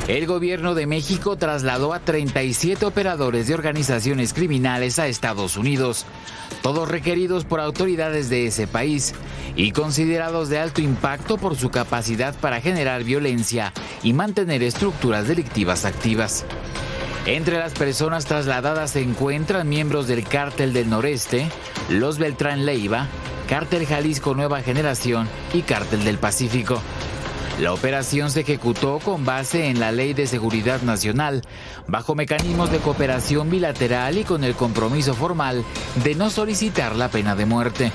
El gobierno de México trasladó a 37 operadores de organizaciones criminales a Estados Unidos, todos requeridos por autoridades de ese país y considerados de alto impacto por su capacidad para generar violencia y mantener estructuras delictivas activas. Entre las personas trasladadas se encuentran miembros del Cártel del Noreste, los Beltrán Leiva, Cártel Jalisco Nueva Generación y Cártel del Pacífico. La operación se ejecutó con base en la Ley de Seguridad Nacional, bajo mecanismos de cooperación bilateral y con el compromiso formal de no solicitar la pena de muerte.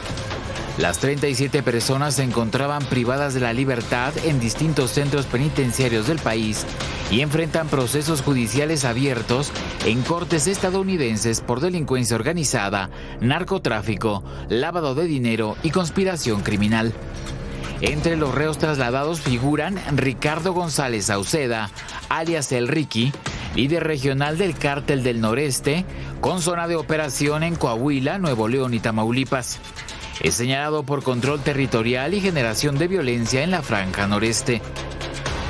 Las 37 personas se encontraban privadas de la libertad en distintos centros penitenciarios del país y enfrentan procesos judiciales abiertos en cortes estadounidenses por delincuencia organizada, narcotráfico, lavado de dinero y conspiración criminal. Entre los reos trasladados figuran Ricardo González Sauceda, alias El Ricky, líder regional del Cártel del Noreste, con zona de operación en Coahuila, Nuevo León y Tamaulipas. Es señalado por control territorial y generación de violencia en la franja noreste.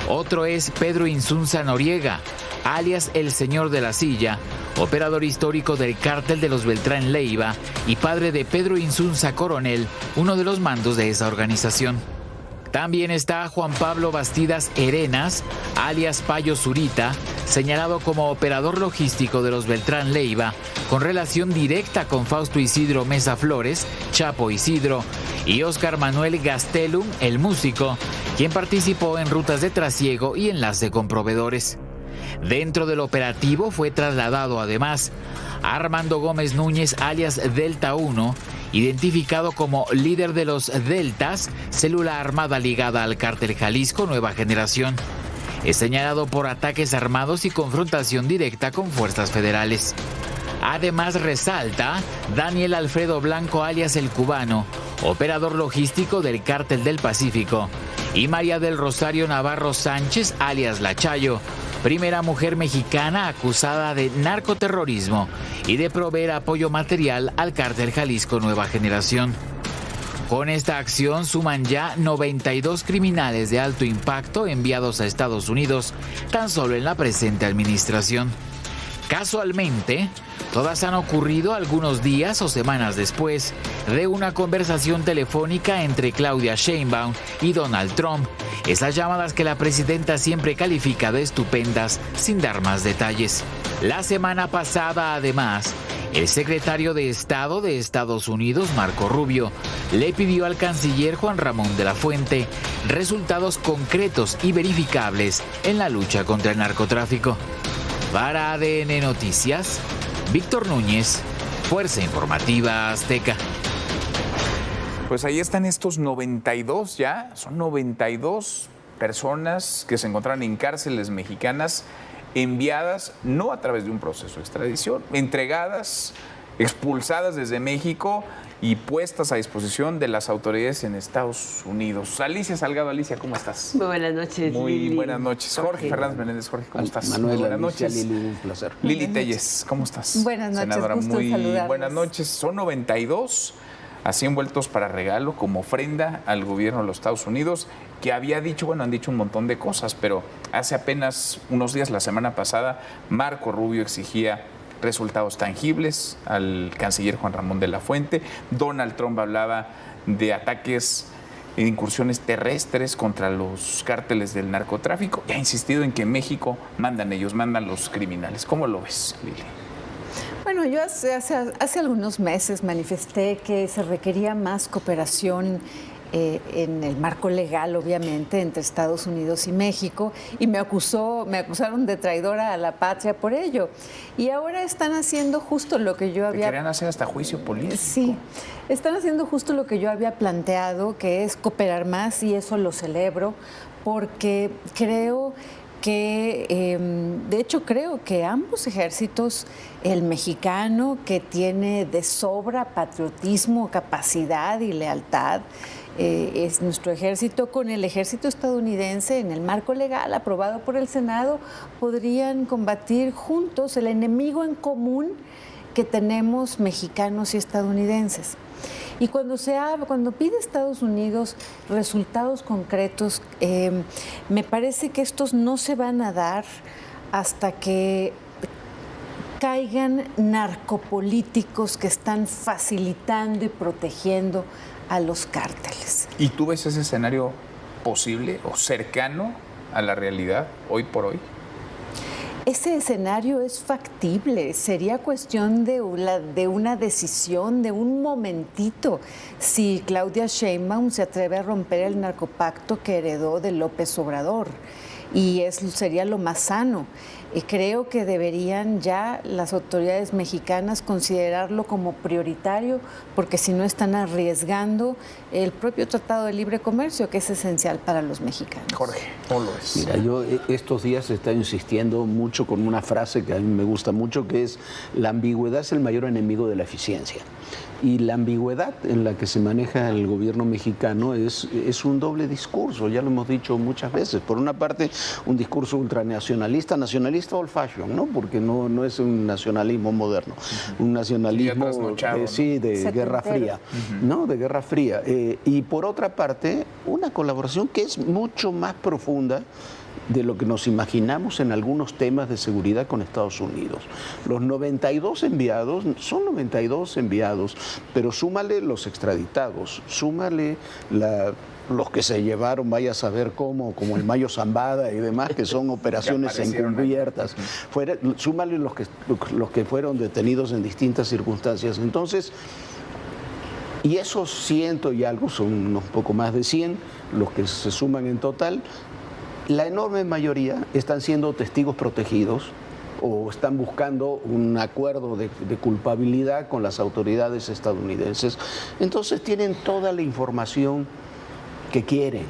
Otro es Pedro Insunza Noriega, alias El Señor de la Silla, operador histórico del Cártel de los Beltrán Leiva y padre de Pedro Insunza Coronel, uno de los mandos de esa organización. También está Juan Pablo Bastidas Herenas, alias Payo Zurita, señalado como operador logístico de los Beltrán Leiva, con relación directa con Fausto Isidro Mesa Flores, Chapo Isidro, y Óscar Manuel Gastelum, el músico, quien participó en rutas de trasiego y enlace con proveedores. Dentro del operativo fue trasladado además a Armando Gómez Núñez, alias Delta 1, identificado como líder de los Deltas, célula armada ligada al Cártel Jalisco Nueva Generación. Es señalado por ataques armados y confrontación directa con fuerzas federales. Además resalta Daniel Alfredo Blanco, alias El Cubano, operador logístico del Cártel del Pacífico, y María del Rosario Navarro Sánchez, alias La Chayo, primera mujer mexicana acusada de narcoterrorismo y de proveer apoyo material al Cártel Jalisco Nueva Generación. Con esta acción suman ya 92 criminales de alto impacto enviados a Estados Unidos tan solo en la presente administración. Casualmente, todas han ocurrido algunos días o semanas después de una conversación telefónica entre Claudia Sheinbaum y Donald Trump, esas llamadas que la presidenta siempre califica de estupendas sin dar más detalles. La semana pasada, además, el secretario de Estado de Estados Unidos, Marco Rubio, le pidió al canciller Juan Ramón de la Fuente resultados concretos y verificables en la lucha contra el narcotráfico. Para ADN Noticias, Víctor Núñez, Fuerza Informativa Azteca. Pues ahí están estos 92 ya, son 92 personas que se encontraron en cárceles mexicanas enviadas no a través de un proceso de extradición, entregadas, expulsadas desde México y puestas a disposición de las autoridades en Estados Unidos. Alicia Salgado, Alicia, ¿cómo estás? Muy buenas noches, Muy Lili. buenas noches. Jorge Fernández Menéndez, Jorge, ¿cómo estás? Manuel, buenas Alicia, noches. Lili, un placer. Lili Telles, ¿cómo estás? Buenas noches, senadora, gusto muy saludarlos. buenas noches. Son 92, así envueltos para regalo, como ofrenda al gobierno de los Estados Unidos, que había dicho, bueno, han dicho un montón de cosas, pero hace apenas unos días, la semana pasada, Marco Rubio exigía resultados tangibles al canciller Juan Ramón de la Fuente. Donald Trump hablaba de ataques e incursiones terrestres contra los cárteles del narcotráfico y ha insistido en que en México mandan ellos, mandan los criminales. ¿Cómo lo ves, Lili? Bueno, yo hace algunos meses manifesté que se requería más cooperación en el marco legal, obviamente, entre Estados Unidos y México, y me acusaron de traidora a la patria por ello. Y ahora están haciendo justo lo que yo había... Querían hacer hasta juicio político. Sí, están haciendo justo lo que yo había planteado, que es cooperar más, y eso lo celebro, porque creo que, de hecho, creo que ambos ejércitos, el mexicano, que tiene de sobra patriotismo, capacidad y lealtad, es nuestro ejército, con el ejército estadounidense, en el marco legal aprobado por el Senado, podrían combatir juntos el enemigo en común que tenemos mexicanos y estadounidenses. Y cuando pide Estados Unidos resultados concretos, me parece que estos no se van a dar hasta que caigan narcopolíticos que están facilitando y protegiendo a los cárteles. ¿Y tú ves ese escenario posible o cercano a la realidad hoy por hoy? Ese escenario es factible, sería cuestión de una decisión, de un momentito, si Claudia Sheinbaum se atreve a romper el narcopacto que heredó de López Obrador, y eso sería lo más sano. Y creo que deberían ya las autoridades mexicanas considerarlo como prioritario, porque si no están arriesgando el propio Tratado de Libre Comercio, que es esencial para los mexicanos. Jorge, ¿cómo lo es? Mira, yo estos días he estado insistiendo mucho con una frase que a mí me gusta mucho, que es: la ambigüedad es el mayor enemigo de la eficiencia. Y la ambigüedad en la que se maneja el gobierno mexicano es un doble discurso, ya lo hemos dicho muchas veces. Por una parte, un discurso ultranacionalista, nacionalista old fashion, ¿no? Porque no es un nacionalismo moderno, un nacionalismo de Guerra Fría, ¿no? De Guerra Fría. Y por otra parte, una colaboración que es mucho más profunda de lo que nos imaginamos en algunos temas de seguridad con Estados Unidos. Los 92 enviados son 92 enviados, pero súmale los extraditados, súmale los que se llevaron, vaya a saber cómo, como el Mayo Zambada y demás, que son operaciones encubiertas. Súmale los que fueron detenidos en distintas circunstancias. Entonces, y esos 100 y algo, son unos poco más de 100, los que se suman en total. La enorme mayoría están siendo testigos protegidos o están buscando un acuerdo de culpabilidad con las autoridades estadounidenses. Entonces tienen toda la información que quieren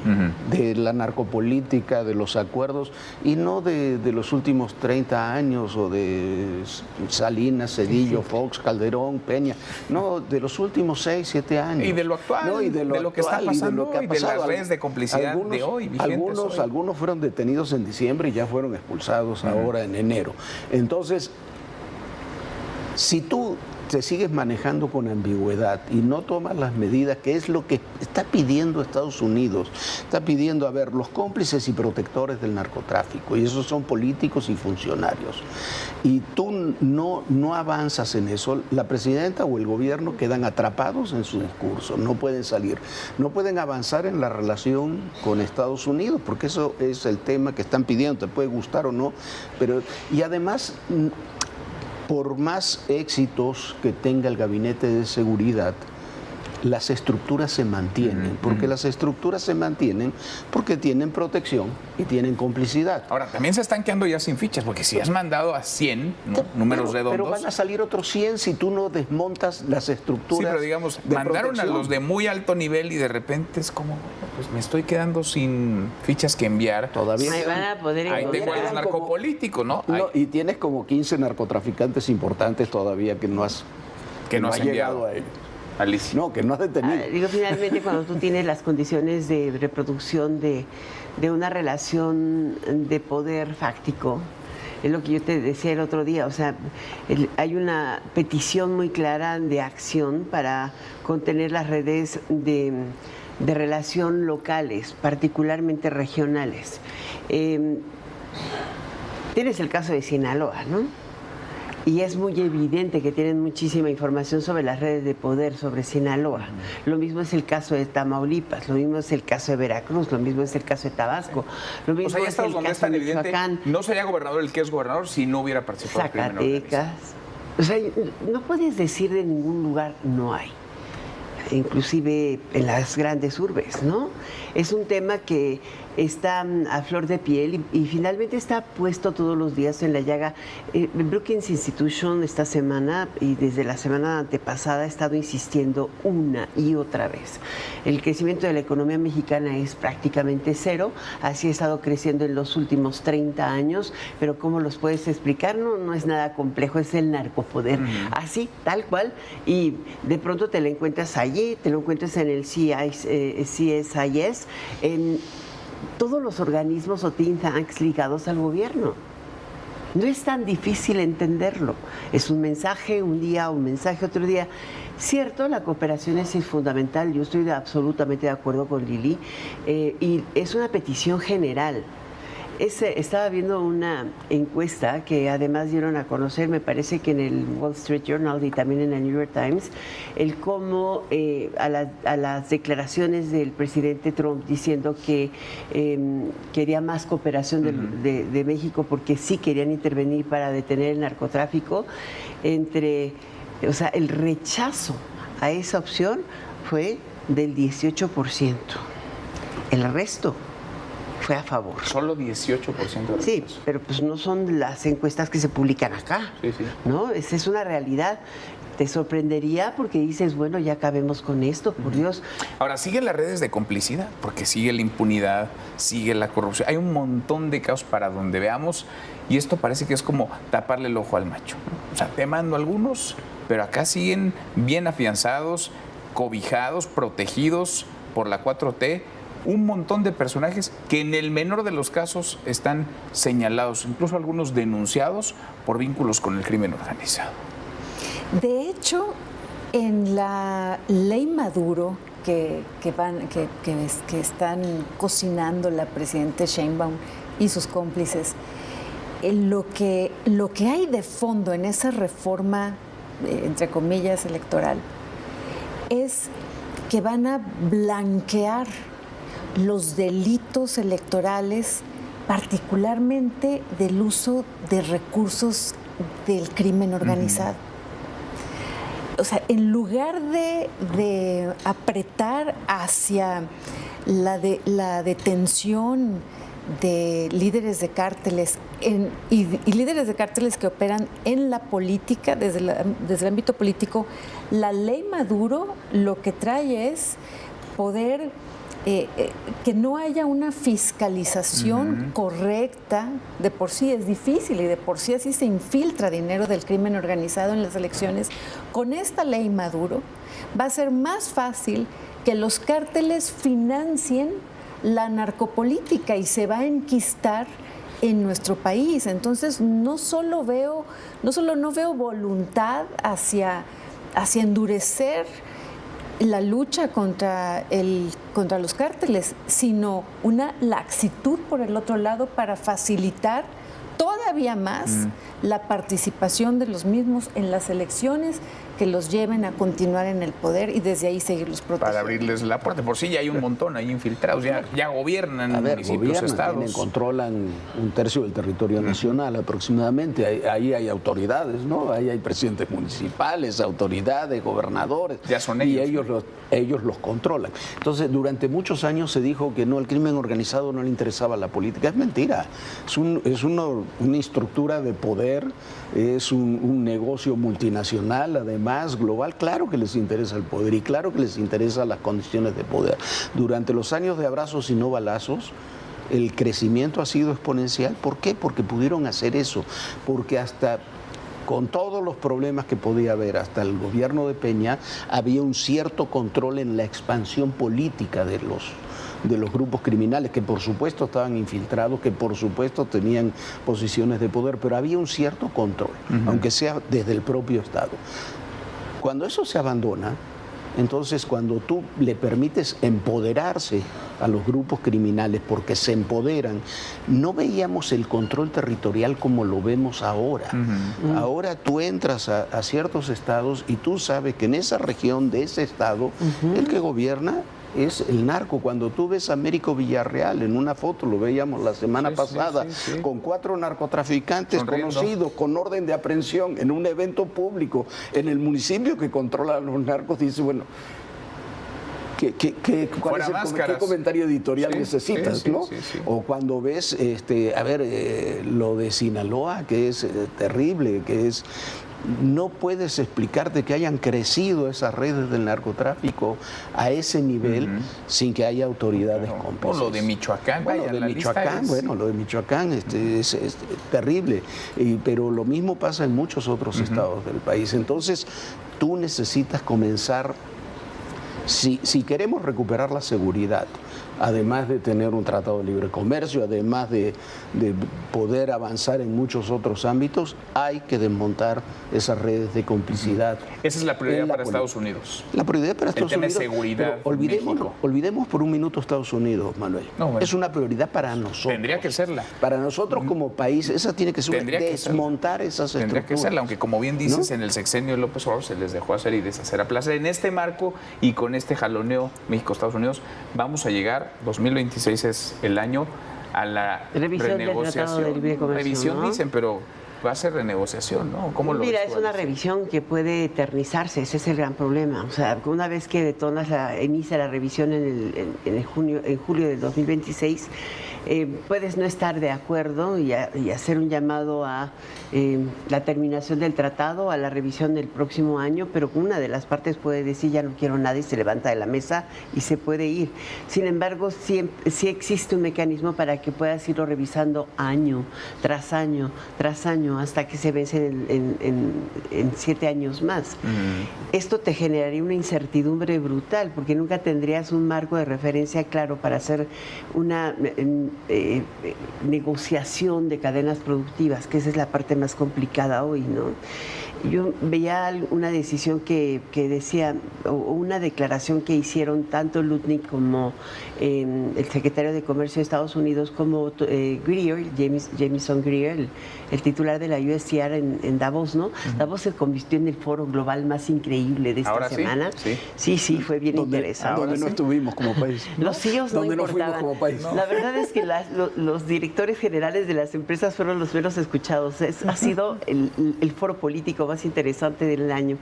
de la narcopolítica, de los acuerdos, y no de los últimos 30 años o de Salinas, Cedillo, Fox, Calderón, Peña, no, de los últimos 6, 7 años. Y de lo actual, no, y de lo que está pasando y de las redes de complicidad de hoy. Algunos fueron detenidos en diciembre y ya fueron expulsados ahora en enero. Entonces, si tú te sigues manejando con ambigüedad y no tomas las medidas, que es lo que está pidiendo Estados Unidos, está pidiendo, a ver, los cómplices y protectores del narcotráfico, y esos son políticos y funcionarios, y tú no avanzas en eso, la presidenta o el gobierno quedan atrapados en su discurso, no pueden salir, no pueden avanzar en la relación con Estados Unidos, porque eso es el tema que están pidiendo, te puede gustar o no, pero, y además, por más éxitos que tenga el gabinete de seguridad, las estructuras se mantienen, porque las estructuras se mantienen porque tienen protección y tienen complicidad. Ahora, también se están quedando ya sin fichas, porque si has mandado a 100, ¿no? Números redondos. Pero van a salir otros 100 si tú no desmontas las estructuras. Sí, pero digamos, mandaron protección a los de muy alto nivel y de repente es como, pues me estoy quedando sin fichas que enviar. Todavía. Ahí van a poder ahí tengo a los narcopolíticos, ¿no? Y tienes como 15 narcotraficantes importantes todavía que no has enviado a ellos. Alicia. No, que no has detenido. Digo, finalmente, cuando tú tienes las condiciones de reproducción de una relación de poder fáctico, es lo que yo te decía el otro día, o sea, hay una petición muy clara de acción para contener las redes de relación locales, particularmente regionales. Tienes el caso de Sinaloa, ¿no? Y es muy evidente que tienen muchísima información sobre las redes de poder sobre Sinaloa. Lo mismo es el caso de Tamaulipas, lo mismo es el caso de Veracruz, lo mismo es el caso de Tabasco, lo mismo es el caso de Michoacán. No sería gobernador el que es gobernador si no hubiera participado en el crimen organizado. O sea, no puedes decir de ningún lugar no hay, inclusive en las grandes urbes, ¿no? Es un tema que está a flor de piel y finalmente está puesto todos los días en la llaga. Brookings Institution esta semana y desde la semana antepasada ha estado insistiendo una y otra vez. El crecimiento de la economía mexicana es prácticamente cero, así ha estado creciendo en los últimos 30 años, pero ¿cómo los puedes explicar? No es nada complejo, es el narcopoder, así, tal cual, y de pronto te lo encuentras allí, te lo encuentras en el CSIS, en todos los organismos o think tanks ligados al gobierno. No es tan difícil entenderlo. Es un mensaje un día, un mensaje otro día. Cierto, la cooperación es fundamental, yo estoy absolutamente de acuerdo con Lili, y es una petición general. Estaba viendo una encuesta que además dieron a conocer, me parece que en el Wall Street Journal y también en el New York Times, el cómo a las declaraciones del presidente Trump diciendo que quería más cooperación de México porque sí querían intervenir para detener el narcotráfico, o sea, el rechazo a esa opción fue del 18%. El resto fue a favor. Solo 18% de Sí, pero pues no son las encuestas que se publican acá, sí, sí. ¿no? Esa es una realidad. Te sorprendería porque dices, bueno, ya acabemos con esto, por Dios. Ahora, siguen las redes de complicidad, porque sigue la impunidad, sigue la corrupción. Hay un montón de casos para donde veamos, y esto parece que es como taparle el ojo al macho, ¿no? O sea, te mando algunos, pero acá siguen bien afianzados, cobijados, protegidos por la 4T, un montón de personajes que en el menor de los casos están señalados, incluso algunos denunciados por vínculos con el crimen organizado. De hecho, en la ley Maduro que están cocinando la presidenta Sheinbaum y sus cómplices, lo que hay de fondo en esa reforma, entre comillas, electoral, es que van a blanquear los delitos electorales, particularmente del uso de recursos del crimen organizado. O sea, en lugar de apretar hacia la detención de líderes de cárteles y líderes de cárteles que operan en la política, desde el ámbito político, la ley Maduro lo que trae es poder que no haya una fiscalización correcta. De por sí es difícil y de por sí así se infiltra dinero del crimen organizado en las elecciones. Con esta ley Maduro va a ser más fácil que los cárteles financien la narcopolítica y se va a enquistar en nuestro país. Entonces no solo no veo voluntad hacia endurecer la lucha contra los cárteles, sino una laxitud por el otro lado para facilitar todavía más la participación de los mismos en las elecciones que los lleven a continuar en el poder y desde ahí seguirlos protegiendo. Para abrirles la puerta. Por sí ya hay un montón ahí infiltrados, ya gobiernan municipios, estados. Controlan un tercio del territorio nacional aproximadamente. Ahí hay autoridades, ¿no? Ahí hay presidentes municipales, autoridades, gobernadores. Ya son ellos. Y ellos los controlan. Entonces, durante muchos años se dijo que no, el crimen organizado no le interesaba la política. Es mentira. Es una estructura de poder, es un negocio multinacional, además global. Claro que les interesa el poder y claro que les interesan las condiciones de poder. Durante los años de abrazos y no balazos, el crecimiento ha sido exponencial. ¿Por qué? Porque pudieron hacer eso. Porque hasta con todos los problemas que podía haber, hasta el gobierno de Peña, había un cierto control en la expansión política de los grupos criminales, que por supuesto estaban infiltrados, que por supuesto tenían posiciones de poder, pero había un cierto control, aunque sea desde el propio Estado. Cuando eso se abandona, entonces cuando tú le permites empoderarse a los grupos criminales porque se empoderan, no veíamos el control territorial como lo vemos ahora. Ahora tú entras a ciertos estados y tú sabes que en esa región de ese estado el que gobierna es el narco. Cuando tú ves a Américo Villarreal, en una foto, lo veíamos la semana pasada, con 4 narcotraficantes conocidos, con orden de aprehensión, en un evento público, en el municipio que controla a los narcos, dice, bueno, ¿qué comentario editorial necesitas, ¿no? O cuando ves, lo de Sinaloa, que es terrible, que es... No puedes explicarte que hayan crecido esas redes del narcotráfico a ese nivel sin que haya autoridades cómplices. Lo de Michoacán, lo de Michoacán es terrible, pero lo mismo pasa en muchos otros estados del país. Entonces, tú necesitas comenzar, si queremos recuperar la seguridad, además de tener un tratado de libre comercio, además de poder avanzar en muchos otros ámbitos, hay que desmontar esas redes de complicidad. Esa es la prioridad para Estados Unidos. La prioridad para Estados Unidos. El tema de seguridad. Olvidemos por un minuto Estados Unidos, Manuel. No, bueno, es una prioridad para nosotros. Tendría que serla. Para nosotros como país, esa tiene que ser desmontar esas estructuras. Tendría que serla, aunque como bien dices, ¿no? En el sexenio de López Obrador se les dejó hacer y deshacer a placer. En este marco y con este jaloneo México-Estados Unidos, vamos a llegar, 2026 es el año, a la renegociación. Revisión, ¿no? Dicen, pero va a ser renegociación, ¿no? ¿Cómo lo ves? Mira, es una revisión que puede eternizarse, ese es el gran problema. O sea, una vez que inicia la revisión en julio del 2026, puedes no estar de acuerdo y hacer un llamado a la terminación del tratado, a la revisión del próximo año, pero una de las partes puede decir ya no quiero nada y se levanta de la mesa y se puede ir. Sin embargo, sí existe un mecanismo para que puedas irlo revisando año tras año tras año hasta que se vence en 7 años más. Esto te generaría una incertidumbre brutal porque nunca tendrías un marco de referencia claro para hacer una negociación de cadenas productivas, que esa es la parte más complicada hoy, ¿no? Yo veía una decisión que decía, o una declaración que hicieron tanto Lutnick como el secretario de Comercio de Estados Unidos, como Greer, Jameson Greer, el titular de la USTR en Davos, ¿no? Davos se convirtió en el foro global más increíble de esta semana. Sí, fue bien interesante. Donde no estuvimos como país. Los CEOs no importaban. Como país. La verdad es que los directores generales de las empresas fueron los menos escuchados. Ha sido el foro político más interesante del año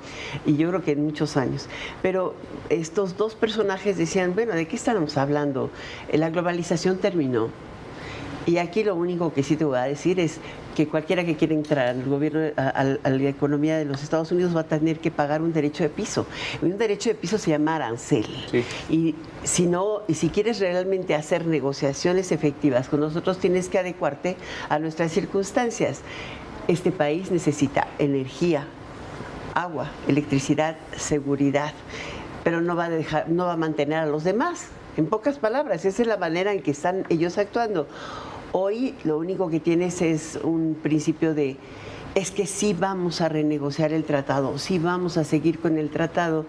y yo creo que en muchos años. Pero estos dos personajes decían, bueno, ¿de qué estamos hablando? La globalización terminó. Y aquí lo único que sí te voy a decir es que cualquiera que quiera entrar al gobierno, a la economía de los Estados Unidos va a tener que pagar un derecho de piso. Y un derecho de piso se llama arancel. Sí. Y si quieres realmente hacer negociaciones efectivas con nosotros, tienes que adecuarte a nuestras circunstancias. Este país necesita energía, agua, electricidad, seguridad, pero no va a mantener a los demás. En pocas palabras, esa es la manera en que están ellos actuando. Hoy lo único que tienes es un principio es que sí vamos a renegociar el tratado, sí vamos a seguir con el tratado.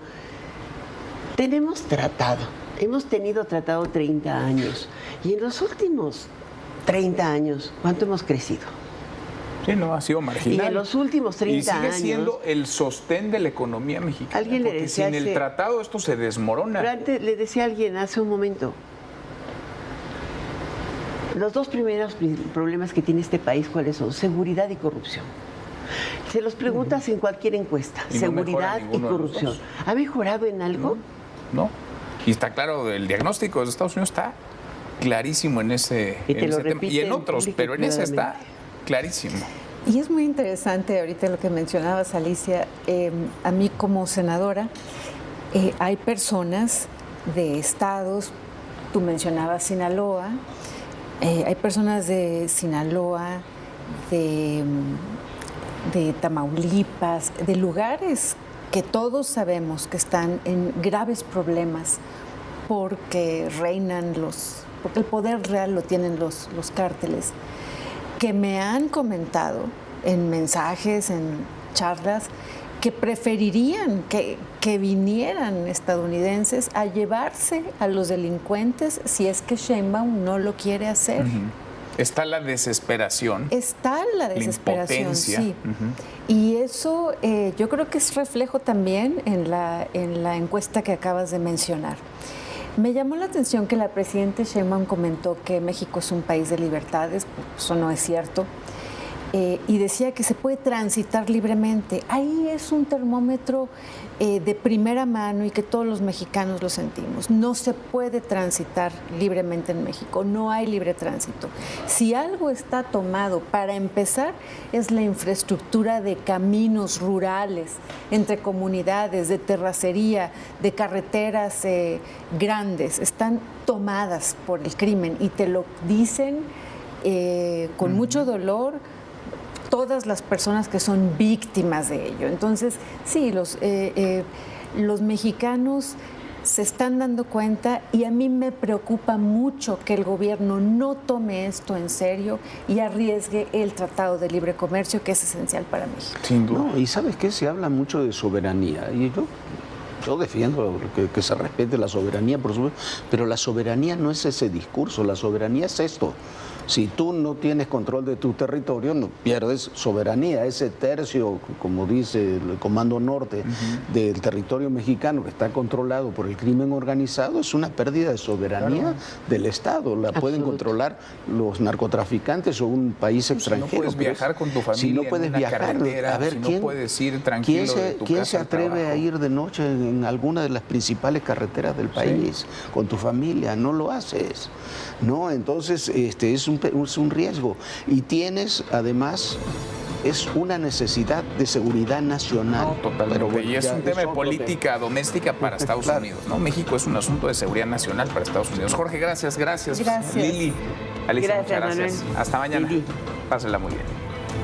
Tenemos tratado, hemos tenido tratado 30 años y en los últimos 30 años, ¿cuánto hemos crecido? Sí, no, ha sido marginal. Y en los últimos 30 años... Y sigue siendo el sostén de la economía mexicana. Alguien le decía sin el tratado esto se desmorona. Pero antes le decía a alguien hace un momento, los dos primeros problemas que tiene este país, ¿cuáles son? Seguridad y corrupción. Se los preguntas en cualquier encuesta. Seguridad y corrupción. ¿Ha mejorado en algo? No. Y está claro, el diagnóstico de Estados Unidos está clarísimo en ese tema. Y en otros, pero en ese está clarísimo. Y es muy interesante ahorita lo que mencionabas, Alicia. A mí como senadora, hay personas de estados, tú mencionabas Sinaloa, hay personas de Sinaloa, de Tamaulipas, de lugares que todos sabemos que están en graves problemas porque porque el poder real lo tienen los cárteles, que me han comentado en mensajes, en charlas, que preferirían que vinieran estadounidenses a llevarse a los delincuentes si es que Sheinbaum no lo quiere hacer. Está la desesperación. Está la desesperación, sí. Y eso yo creo que es reflejo también en la encuesta que acabas de mencionar. Me llamó la atención que la presidenta Sheinbaum comentó que México es un país de libertades, eso no es cierto, y decía que se puede transitar libremente. Ahí es un termómetro de primera mano y que todos los mexicanos lo sentimos. No se puede transitar libremente en México, no hay libre tránsito. Si algo está tomado, para empezar, es la infraestructura de caminos rurales, entre comunidades, de terracería, de carreteras grandes, están tomadas por el crimen y te lo dicen con mucho dolor todas las personas que son víctimas de ello. Entonces, sí, los mexicanos se están dando cuenta y a mí me preocupa mucho que el gobierno no tome esto en serio y arriesgue el Tratado de Libre Comercio, que es esencial para México. Sin duda. No, y ¿sabes qué? Se habla mucho de soberanía y yo defiendo que se respete la soberanía, por supuesto, pero la soberanía no es ese discurso, la soberanía es esto. Si tú no tienes control de tu territorio, no pierdes soberanía. Ese tercio, como dice el Comando Norte, del territorio mexicano que está controlado por el crimen organizado, es una pérdida de soberanía del Estado. La pueden controlar los narcotraficantes o un país extranjero. Si no puedes viajar con tu familia, si no puedes viajar, carretera, a ver, si no puedes ir tranquilo de tu ¿quién casa se al atreve trabajo? a ir de noche en alguna de las principales carreteras del país con tu familia? No lo haces. No, entonces es un riesgo. Y tienes, además, es una necesidad de seguridad nacional. No, totalmente. Pero bueno, y es un tema de política doméstica para Estados Claro. Unidos, ¿no? México es un asunto de seguridad nacional para Estados Unidos. Jorge, gracias. Gracias. Lili, Alicia, Gracias, muchas gracias. Manuel. Hasta mañana. Lili. Pásenla muy bien.